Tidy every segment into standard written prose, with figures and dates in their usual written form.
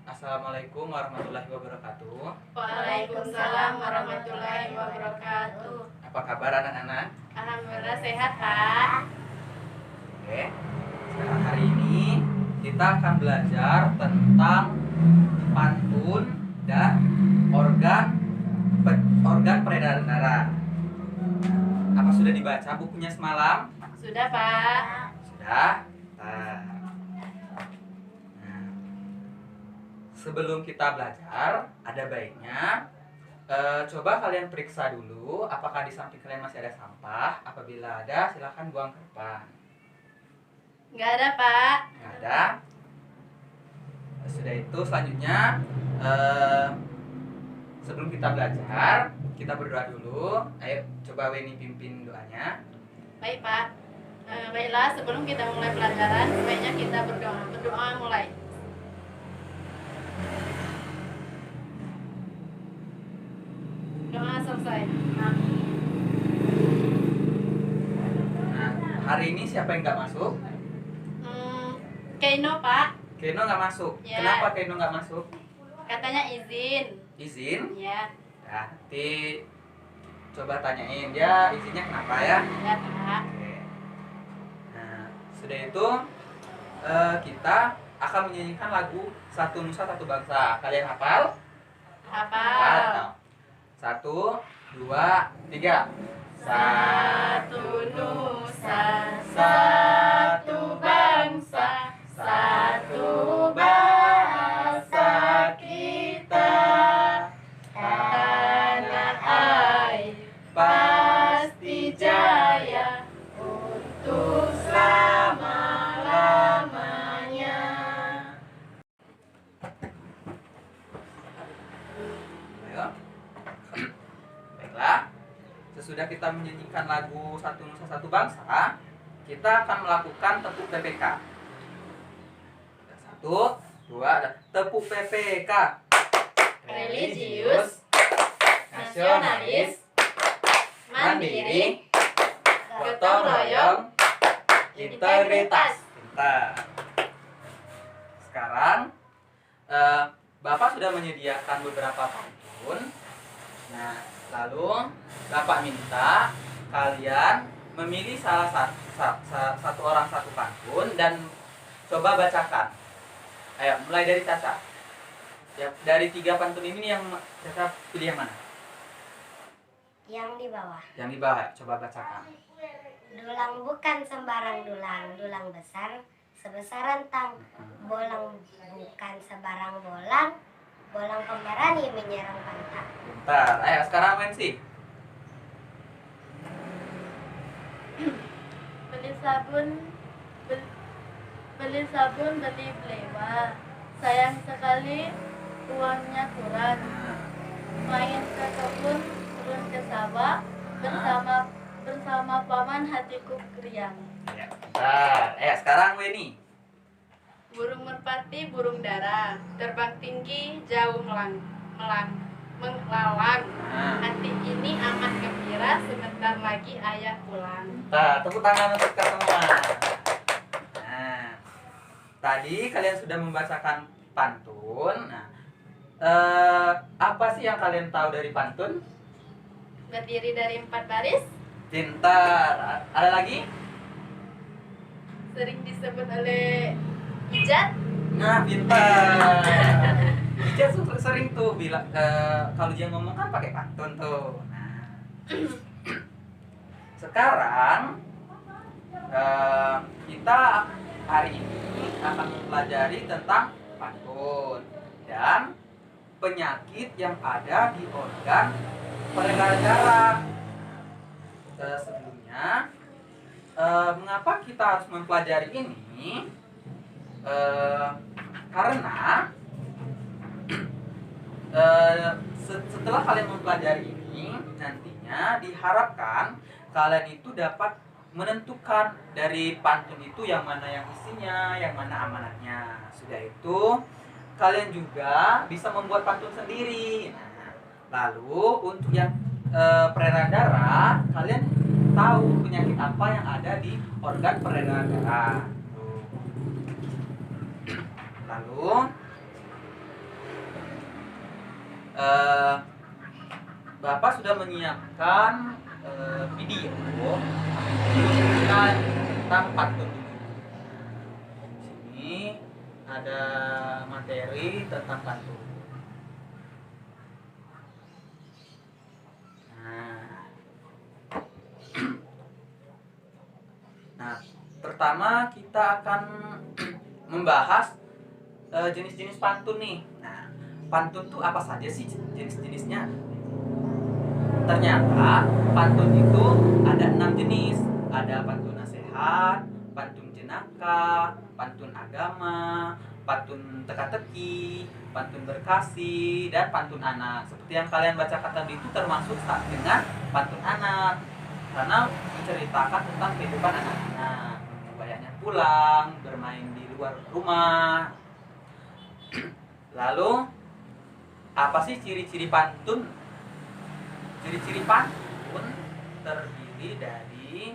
Assalamualaikum warahmatullahi wabarakatuh. Waalaikumsalam warahmatullahi wabarakatuh. Apa kabar anak-anak? Alhamdulillah sehat, Pak. Oke. Sekarang hari ini kita akan belajar tentang pantun dan organ peredaran darah. Apa sudah dibaca bukunya semalam? Sudah, Pak. Sudah? Sebelum kita belajar, ada baiknya coba kalian periksa dulu apakah di samping kalian masih ada sampah. Apabila ada, silahkan buang ke depan. Nggak ada, Pak. Nggak ada? Sudah itu, selanjutnya sebelum kita belajar, kita berdoa dulu. Ayo, coba Weni pimpin doanya. Baik, Pak. Baiklah, sebelum kita mulai pelajaran, sebaiknya kita berdoa. Berdoa mulai. Doa selesai. Nah, hari ini siapa yang nggak masuk? Keino, Pak. Keno nggak masuk. Ya. Kenapa Keno nggak masuk? Katanya izin. Izin? Ya, Ya, nanti coba tanyain dia izinnya kenapa ya. ya, Pak. Oke. Nah, sudah itu kita akan menyanyikan lagu Satu Nusa Satu Bangsa. Kalian hafal? Hafal. Nah, 1, 2, 3. Satu nusa, satu bangsa, satu bahasa kita. Tanah air pasti jaya untuk selama-lamanya. Ayo. Baiklah. Sesudah kita menyanyikan lagu Satu Nusa Satu Bangsa, kita akan melakukan tepuk PPK. 1, 2, dan tepuk PPK. Religius, nasionalis, mandiri, gotong royong, integritas. Pintar. Sekarang Bapak sudah menyediakan beberapa pantun. Nah, lalu Bapak minta kalian memilih salah satu orang satu pantun dan coba bacakan. Ayo, mulai dari Caca. Ya, dari 3 pantun ini yang Caca pilih yang mana? Yang di bawah. Yang di bawah, coba bacakan. Dulang bukan sembarang dulang, dulang besar sebesar rentang. Bolang bukan sebarang bolang, bolang pemberani menyerang pantang. Bentar, ayo sekarang Wensi. Beli sabun beli belewa, sayang sekali uangnya kurang. Main ke kebun turun ke sawah, bersama paman hatiku riang. Ya, bentar. Sekarang Weni. Burung merpati burung dara, terbang tinggi jauh melalang. Hati ini amat gembira, sebentar lagi ayah pulang. Nah, tepuk tangan untuk kita semua. Nah, tadi kalian sudah membacakan pantun. Nah, apa sih yang kalian tahu dari pantun? Berdiri dari 4 baris, Pintar. Ada lagi? sering disebut oleh Ijat. Nah, pintar. Dia sering tuh bilang kalau dia ngomong kan pakai pantun tuh. Nah, sekarang kita hari ini akan mempelajari tentang pantun dan penyakit yang ada di organ peredaran darah. Sebelumnya, mengapa kita harus mempelajari ini? Karena setelah kalian mempelajari ini, nantinya diharapkan kalian itu dapat menentukan dari pantun itu yang mana yang isinya, yang mana amanatnya. Sudah itu, kalian juga bisa membuat pantun sendiri. Nah, lalu untuk yang peredaran darah, kalian tahu penyakit apa yang ada di organ peredaran darah. Lalu eh, Bapak sudah menyiapkan video menunjukkan tentang pantun. Di sini ada materi tentang pantun. Nah, pertama kita akan membahas jenis-jenis pantun nih. Nah, pantun tuh apa saja sih jenis-jenisnya? Ternyata pantun itu ada 6 jenis. Ada pantun nasihat, pantun jenaka, pantun agama, pantun teka-teki, pantun berkasih, dan pantun anak. Seperti yang kalian bacakan tadi itu termasuk dengan pantun anak, karena menceritakan tentang kehidupan anak-anak, banyaknya pulang, bermain di luar rumah. Lalu apa sih ciri-ciri pantun? Ciri-ciri pantun terdiri dari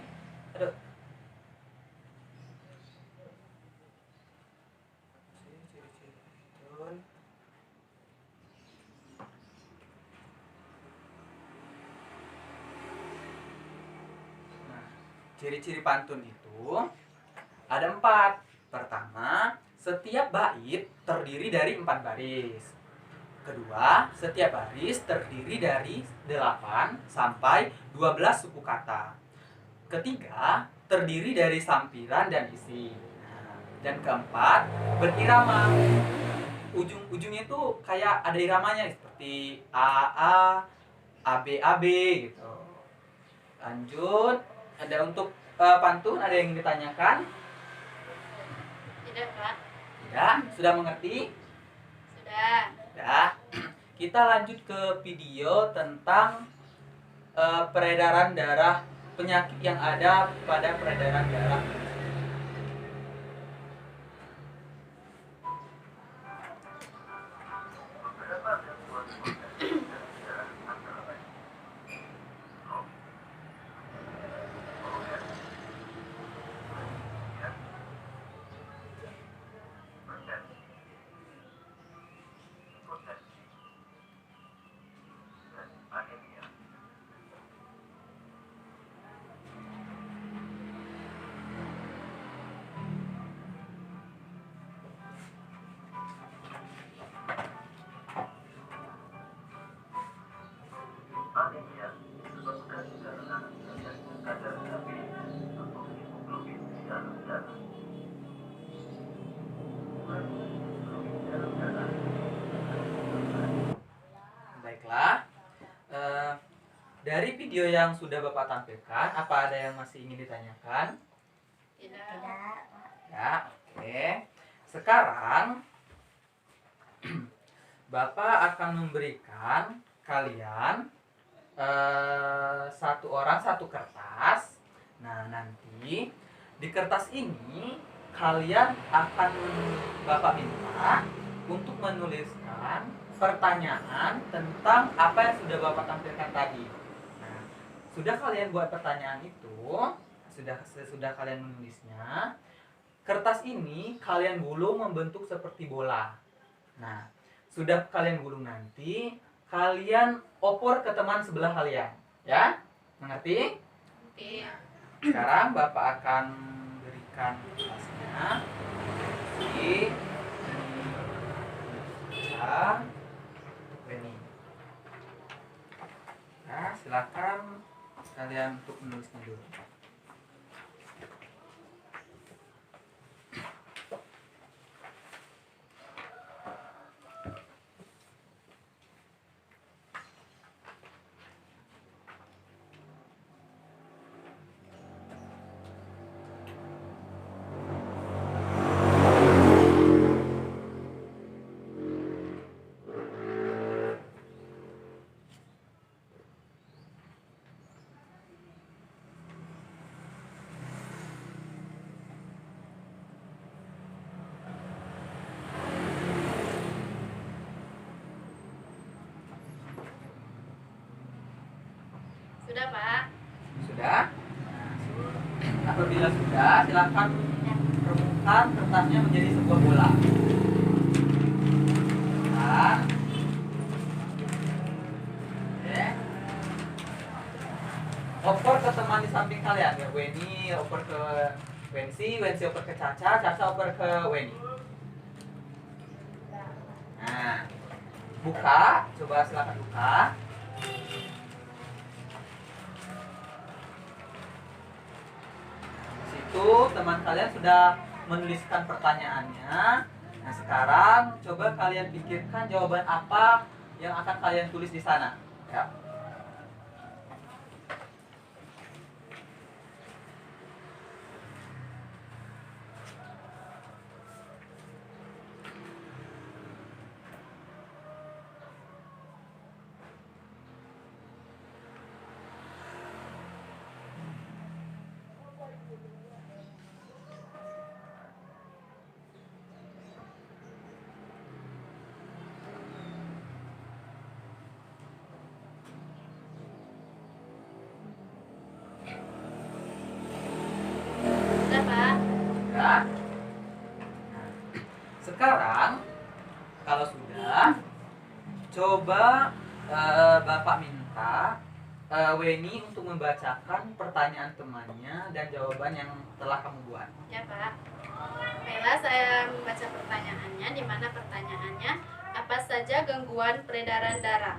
ciri-ciri pantun itu ada 4. Pertama, setiap bait terdiri dari 4 baris. Kedua, setiap baris terdiri dari 8 sampai 12 suku kata. Ketiga, terdiri dari sampiran dan isi. Dan keempat, berirama. Ujung-ujungnya itu kayak ada iramanya seperti A, AB gitu. Lanjut, ada untuk pantun, ada yang ditanyakan? Tidak, Pak. Tidak, sudah mengerti? Sudah. Sudah. Kita lanjut ke video tentang peredaran darah, penyakit yang ada pada peredaran darah. Baiklah, dari video yang sudah Bapak tampilkan, apa ada yang masih ingin ditanyakan? Tidak. Tidak. Ya, oke. Sekarang Bapak akan memberikan kalian satu orang satu kertas. Nah, nanti di kertas ini kalian akan Bapak minta untuk menuliskan pertanyaan tentang apa yang sudah Bapak tampilkan tadi. Nah, sudah kalian buat pertanyaan itu, sudah kalian menulisnya, kertas ini kalian gulung membentuk seperti bola. Nah, sudah kalian gulung nanti, kalian opor ke teman sebelah kalian, ya? Mengerti? Oke. Sekarang Bapak akan berikan kertasnya. Ini ini. Nah, silakan kalian untuk menulisnya dulu. Sudah, Pak. Sudah? Apabila sudah, silakan remukan kertasnya menjadi sebuah bola. Nah, kalian ya. Weni oper ke Wensi, Wensi oper ke Caca, Caca oper ke Weni. Nah, buka, coba silakan buka. Di situ teman kalian sudah menuliskan pertanyaannya. Nah, sekarang coba kalian pikirkan jawaban apa yang akan kalian tulis di sana. Ya. Sudah, Pak. Ya. Sekarang kalau sudah, coba Bapak minta Weni untuk membacakan pertanyaan temannya dan jawaban yang telah kamu buat. Ya, Pak. Baiklah, saya membaca pertanyaannya, di mana pertanyaannya apa saja gangguan peredaran darah.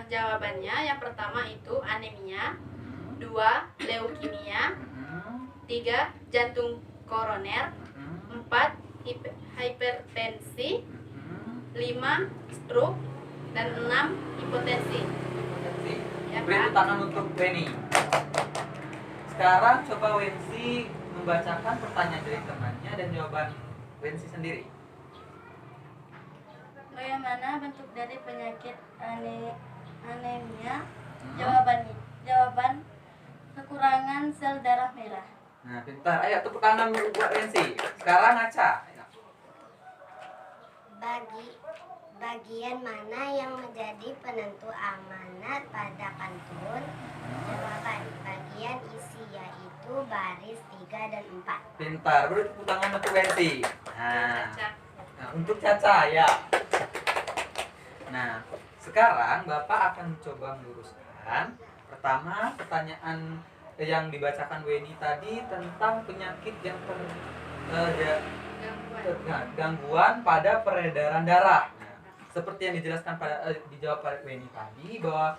Jawabannya yang pertama itu anemia, 2 leukemia, 3 jantung koroner, 4 hipertensi, 5 stroke, dan 6 hipotensi. Ya, Beri Pak. tangan untuk Weni. Sekarang coba Wensi membacakan pertanyaan dari temannya dan jawaban Wensi sendiri. Bagaimana bentuk dari penyakit anemia? Jawaban kekurangan sel darah merah. Nah, pintar. Ayo tepuk tangan buat Wensi. Sekarang Aca. Bagian mana yang menjadi penentu amanat pada pantun? Jawaban bagian isi, yaitu baris 3 dan 4. Pintar. Beri tepuk tangan untuk Wensi. Nah, Caca. untuk Caca ya. Nah, sekarang Bapak akan mencoba meluruskan. Pertama, pertanyaan yang dibacakan Weni tadi tentang penyakit yang gangguan pada peredaran darah. Nah, seperti yang dijelaskan dijawab pada Weni tadi, bahwa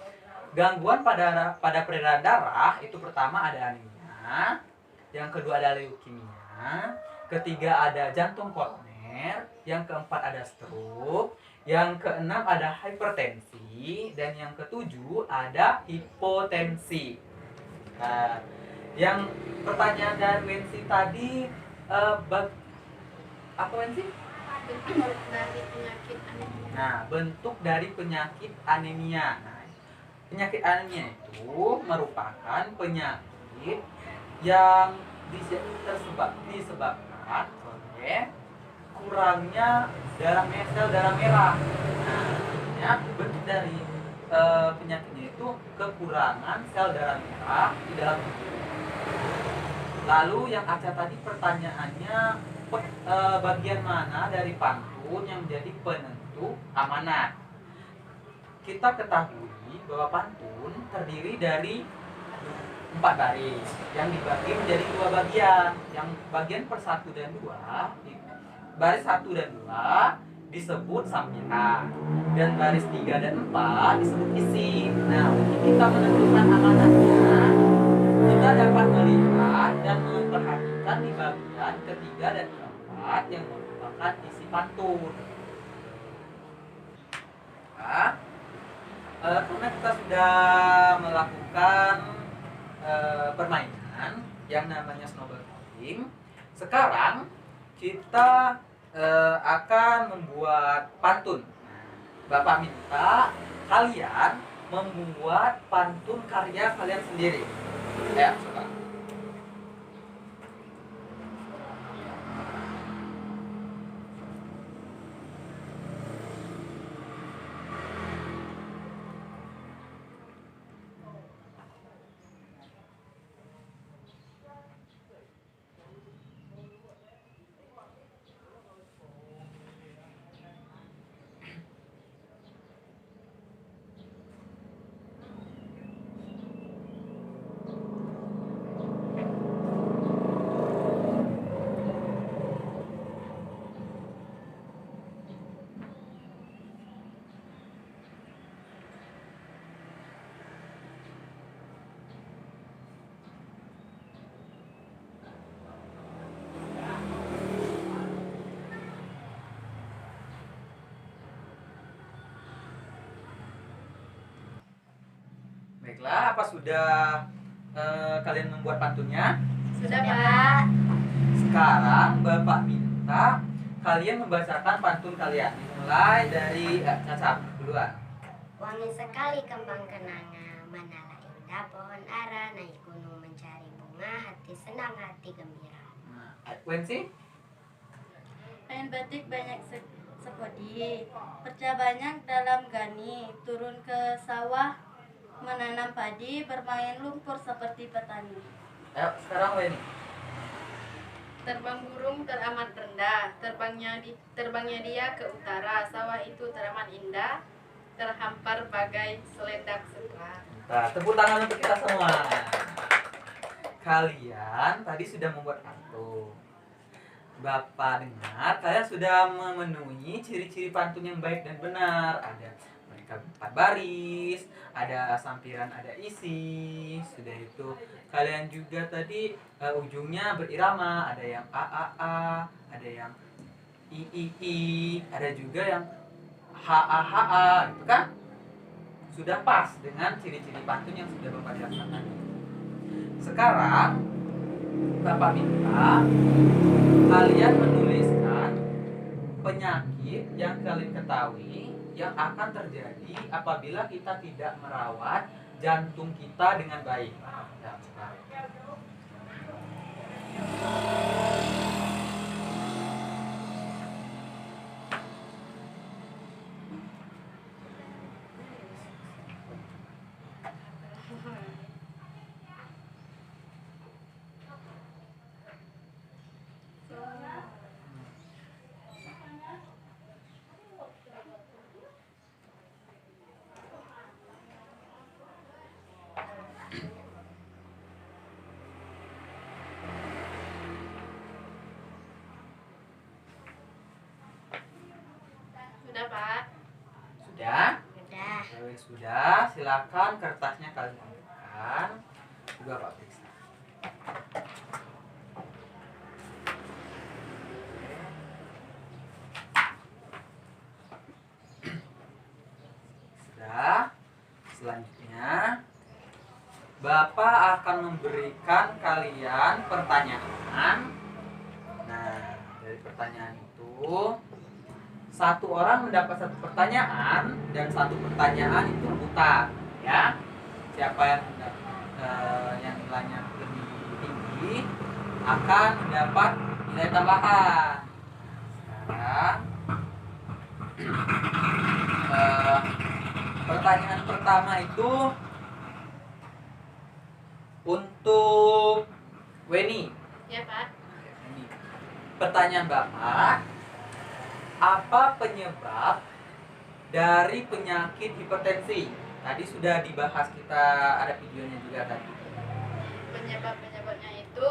gangguan pada peredaran darah itu pertama ada anemia, yang kedua ada leukemia, ketiga ada jantung koroner, yang keempat ada stroke, yang keenam ada hipertensi, dan yang ketujuh ada hipotensi. Nah, yang pertanyaan dari Wensi tadi apa Wensi? Bentuk dari penyakit anemia. Nah, bentuk dari penyakit anemia. Nah, penyakit anemia itu merupakan penyakit yang disebabkan oleh kurangnya sel darah merah. Nah, ya, bentuk dari penyakitnya itu kekurangan sel darah merah di dalam tubuh. Lalu yang Aca tadi pertanyaannya, bagian mana dari pantun yang menjadi penentu amanat? Kita ketahui bahwa pantun terdiri dari 4 baris yang dibagi menjadi 2 bagian. Yang bagian per 1 dan 2, baris 1 dan 2 disebut sampiran, dan baris 3 dan 4 disebut isi. Nah, untuk kita menentukan amanatnya, kita dapat melihat dan memperhatikan di bagian ketiga dan keempat yang merupakan isi pantun. Nah, karena kita sudah melakukan permainan yang namanya snowball fighting, sekarang kita akan membuat pantun. Bapak minta kalian membuat pantun karya kalian sendiri. Ya, coba. Baiklah, apa sudah kalian membuat pantunnya? Sudah, Ya, Pak. Pak. Sekarang Bapak minta kalian membacakan pantun kalian. Dimulai dari Caca duluan. Wangi sekali kembang kenanga, manalah indah pohon ara, naik gunung mencari bunga, hati senang, hati gembira. Nah, Wensi? Main batik banyak sekodi, kerja banyak dalam gani, turun ke sawah, menanam padi, bermain lumpur seperti petani. Ayo, sekarang Weni. Terbang burung teramat rendah, terbangnya dia ke utara, sawah itu teramat indah, terhampar bagai seledak segar. Nah, tepuk tangan untuk kita semua. Kalian tadi sudah membuat pantun. Bapak dengar kalian sudah memenuhi ciri-ciri pantun yang baik dan benar. Ada mereka 4 baris, ada sampiran, ada isi. Sudah itu kalian juga tadi ujungnya berirama. Ada yang a a a, ada yang i i i, ada juga yang h a h a, gitu kan? Sudah pas dengan ciri-ciri pantun yang sudah Bapak jelaskan tadi. Sekarang Bapak minta kalian menuliskan penyakit yang kalian ketahui yang akan terjadi apabila kita tidak merawat jantung kita dengan baik. Ya, sekarang. Sudah, Pak. Sudah? Udah. Sudah, silakan kertasnya kalian ambilkan. Juga Pak periksa. Sudah. Selanjutnya Bapak akan memberikan kalian pertanyaan. Nah, dari pertanyaan itu satu orang mendapat satu pertanyaan dan satu pertanyaan itu rebutan, ya. Siapa yang yang nilainya lebih tinggi akan mendapat nilai tambahan. Sekarang pertanyaan pertama itu untuk Weni. Ya, Pak. Ini pertanyaan Bapak, apa penyebab dari penyakit hipertensi? Tadi sudah dibahas, kita ada videonya juga tadi. Penyebabnya itu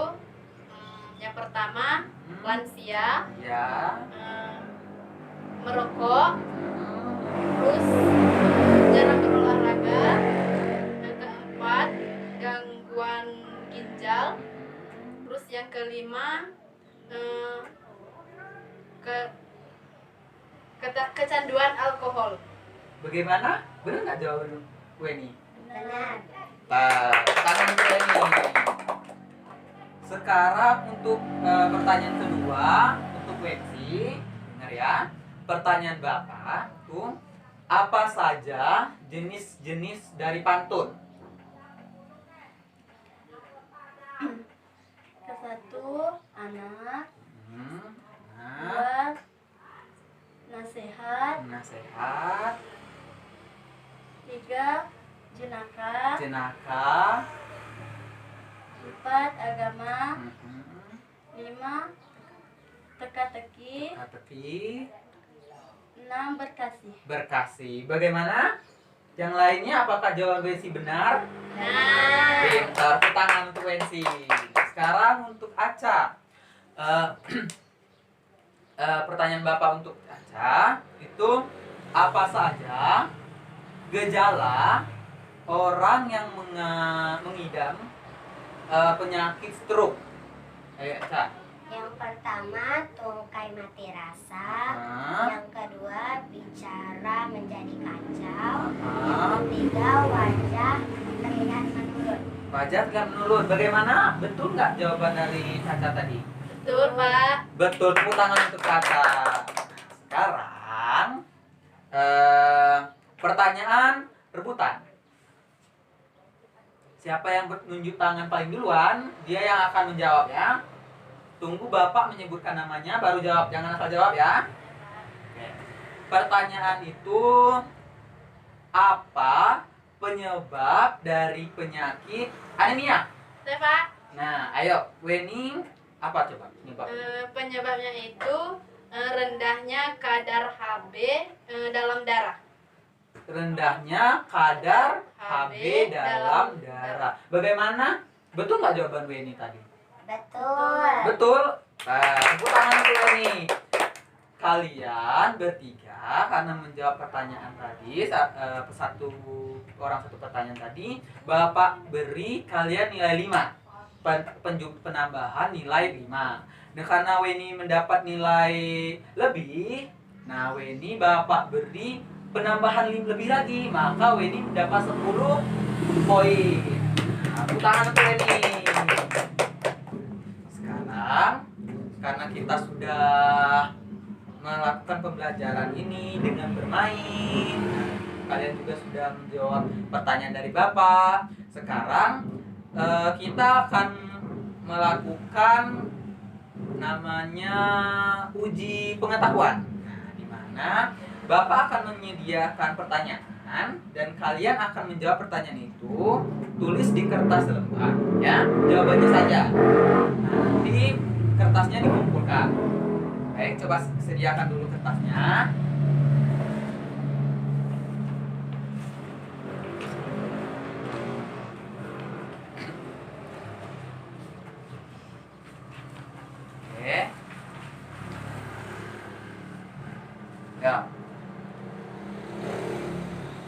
yang pertama lansia, Ya. merokok, terus jarang berolahraga, yang keempat gangguan ginjal, terus yang kelima kecanduan alkohol. Bagaimana? Benar nggak jawaban Weni? Benar. Tangan untuk Weni. Sekarang untuk pertanyaan kedua untuk Wensi, dengar ya. Pertanyaan Bapak tuh, apa saja jenis-jenis dari pantun? Ke-1 anak, Nah, 2 nasihat, nasihat, 3 jenaka, jenaka, 4 agama, mhm, 5 teka-teki, teka-teki, 6 berkasih. berkasih. Bagaimana? Yang lainnya apakah jawaban Wensi benar? Nah, Pintar, tepuk tangan untuk Wensi. Sekarang untuk Aca. Pertanyaan Bapak untuk Aca itu, apa saja gejala orang yang mengidam penyakit stroke? Ayo Aca. Yang pertama tungkai mati rasa. Yang kedua bicara menjadi kacau. Yang ketiga wajah Fajar nggak menurut. Bagaimana? Betul nggak jawaban dari Caca tadi? Betul, Pak. Betul, tepuk tangan untuk Caca. Sekarang pertanyaan rebutan. Siapa yang menunjuk tangan paling duluan, dia yang akan menjawab ya. Tunggu Bapak menyebutkan namanya baru jawab, jangan asal jawab ya. Oke. Pertanyaan itu, apa penyebab dari penyakit anemia? Saya, Pak. Nah, ayo, Weni, apa coba penyebab? Penyebabnya itu rendahnya kadar Hb dalam darah. Rendahnya kadar Hb dalam darah. Bagaimana? Betul nggak jawaban Weni tadi? Betul. Betul. Nah, tepuk tangan untuk Weni. Kalian bertiga karena menjawab pertanyaan tadi, satu orang satu pertanyaan tadi, Bapak beri kalian nilai 5. Penambahan nilai 5. Nah, karena Weni mendapat nilai lebih, nah Weni Bapak beri penambahan lebih lagi, maka Weni mendapat 10 poin. Nah, tepuk tangan untuk Weni. Sekarang karena kita sudah melakukan pembelajaran ini dengan bermain, kalian juga sudah menjawab pertanyaan dari Bapak. Sekarang kita akan melakukan namanya uji pengetahuan. Nah, di mana Bapak akan menyediakan pertanyaan dan kalian akan menjawab pertanyaan itu, tulis di kertas lembar ya, jawabannya saja. Nah, nanti kertasnya dikumpulkan. Baik, coba sediakan dulu kertasnya. Oke. Ya.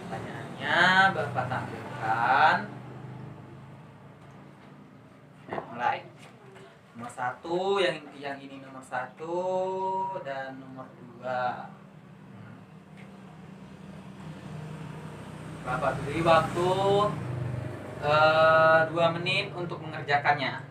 Pertanyaannya Bapak tampilkan. Nah, mulai. Nomor 1, yang ini nomor 1 dan nomor 2. Bapak beri waktu 2 menit untuk mengerjakannya.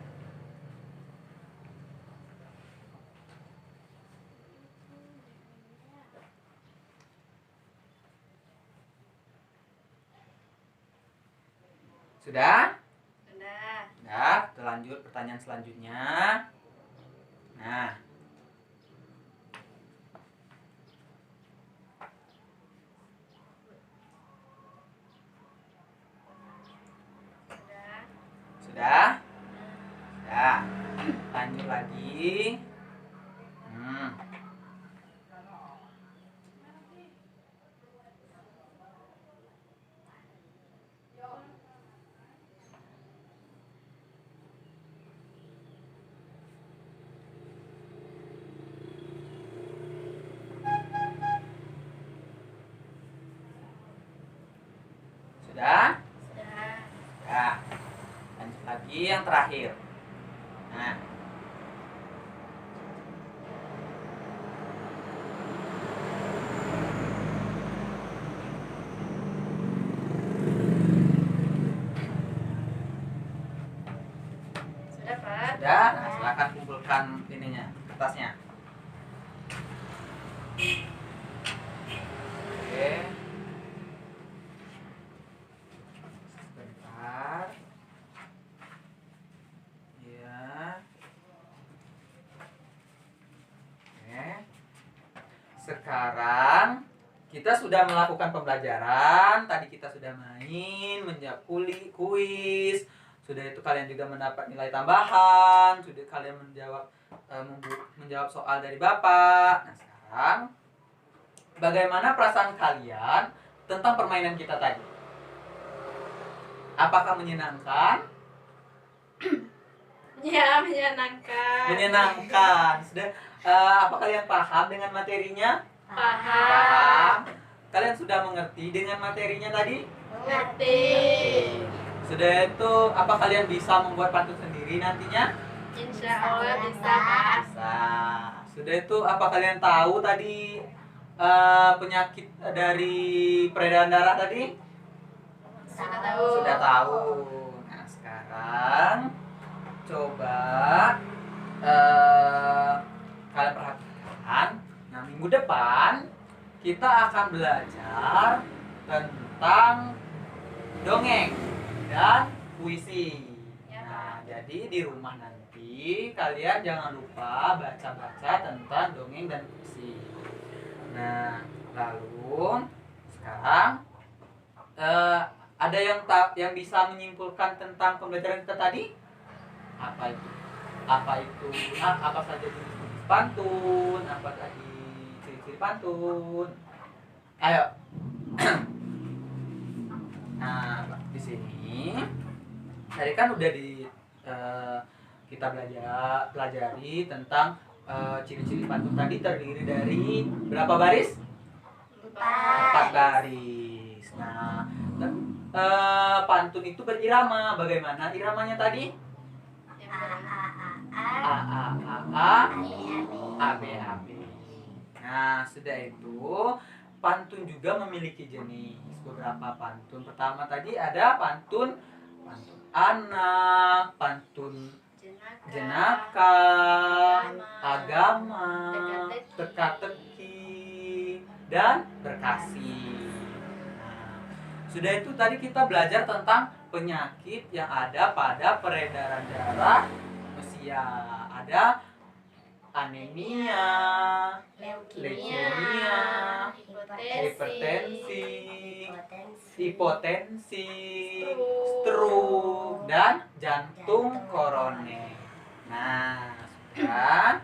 Sudah? Sudah. Sudah, kita lanjut pertanyaan selanjutnya. Nah, Sudah. sudah? Sudah. Lanjut lagi. Sudah? Sudah. Ya. Lanjut lagi yang terakhir. Nah. Sudah, Pak. Sudah? Nah, silakan kumpulkan ininya, kertasnya. Oke. Sebentar. Ya. Oke. Sekarang kita sudah melakukan pembelajaran. Tadi kita sudah main, menjawab kuis. Sudah itu kalian juga mendapat nilai tambahan. Sudah kalian menjawab soal dari Bapak. Nah, sekarang bagaimana perasaan kalian tentang permainan kita tadi? Apakah menyenangkan? Ya, menyenangkan. Menyenangkan. Sudah apa kalian paham dengan materinya? Paham. Paham. Kalian sudah mengerti dengan materinya tadi? Mengerti. Sudah itu apa kalian bisa membuat pantun sendiri nantinya? Insya Allah bisa, Pak. Bisa. Sudah itu apa kalian tahu tadi penyakit dari peredaran darah tadi? Sudah tahu. Sudah tahu. Nah, sekarang sekarang coba kalian perhatikan. Nah, minggu depan kita akan belajar tentang dongeng dan puisi. Ya, Nah, Pak. jadi di rumah nanti kalian jangan lupa baca-baca tentang dongeng dan puisi. Nah, lalu sekarang ada yang bisa menyimpulkan tentang pembelajaran kita tadi? Apa itu? Apa saja jenis pantun? Apa tadi ciri-ciri pantun? Ayo. Nah, di sini tadi kan udah kita pelajari tentang ciri-ciri pantun tadi terdiri dari berapa baris? 4 baris. Nah, pantun itu berirama. Bagaimana iramanya tadi? Yang A benar. A A A A A B A B. Nah, sudah itu pantun juga memiliki jenis. Beberapa pantun. Pertama tadi ada pantun anak, pantun jenaka, agama, teka-teki, dan berkasih. Nah, sudah itu tadi kita belajar tentang penyakit yang ada pada peredaran darah manusia. Ada anemia, leukemia, hipertensi, hipotensi, stroke, dan jantung koroner. Nah, sudah.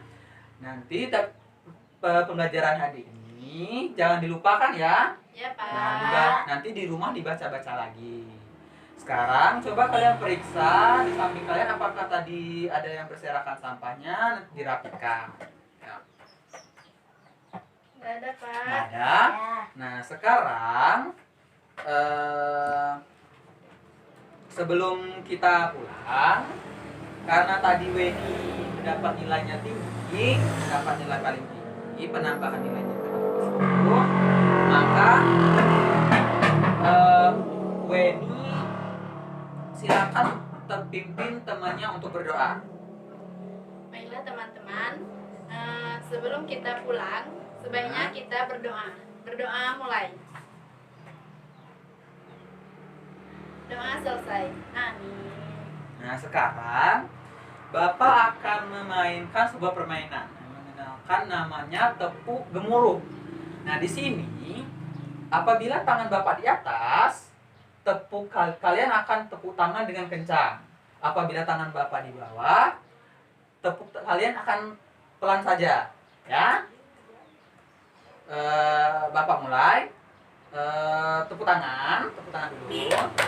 Nanti pembelajaran hari ini jangan dilupakan ya. Ya, Nah, Pak. nanti di rumah dibaca-baca lagi. Sekarang coba kalian periksa di samping kalian apakah tadi ada yang berserakan sampahnya, nanti dirapikan. Ya. Nggak ada, Pak. Nggak ada. Nah, sekarang sebelum kita pulang, karena tadi Weni mendapat nilainya tinggi, mendapat nilai paling tinggi, penambahan nilainya ke 10, maka Weni silakan terpimpin temannya untuk berdoa. Baiklah teman-teman, sebelum kita pulang, sebaiknya kita berdoa. Berdoa mulai. Doa selesai. Amin. Nah, sekarang Bapak akan memainkan sebuah permainan yang mengenalkan namanya tepuk gemuruh. Nah, di sini apabila tangan Bapak di atas, kalian akan tepuk tangan dengan kencang. Apabila tangan Bapak di bawah, kalian akan pelan saja, ya. Bapak mulai. Tepuk tangan dulu, tepuk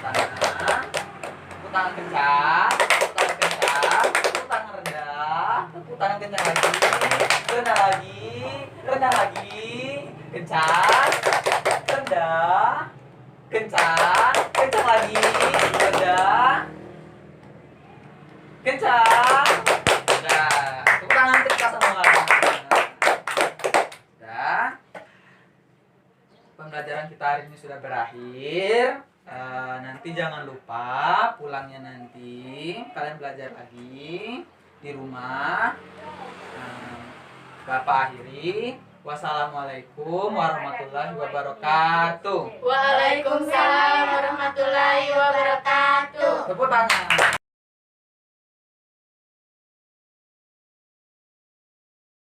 tangan kencang, tepuk tangan rendah, tepuk tangan kencang lagi, rendah lagi, kencang, rendah, kencang lagi, rendah, kencang. Udah, tepuk tangan kencang semua. Udah. Pembelajaran kita hari ini sudah berakhir. Nanti jangan lupa pulangnya nanti kalian belajar lagi di rumah. Bapak akhiri. Wassalamualaikum warahmatullahi wabarakatuh. Waalaikumsalam warahmatullahi wabarakatuh. Tepuk tangan.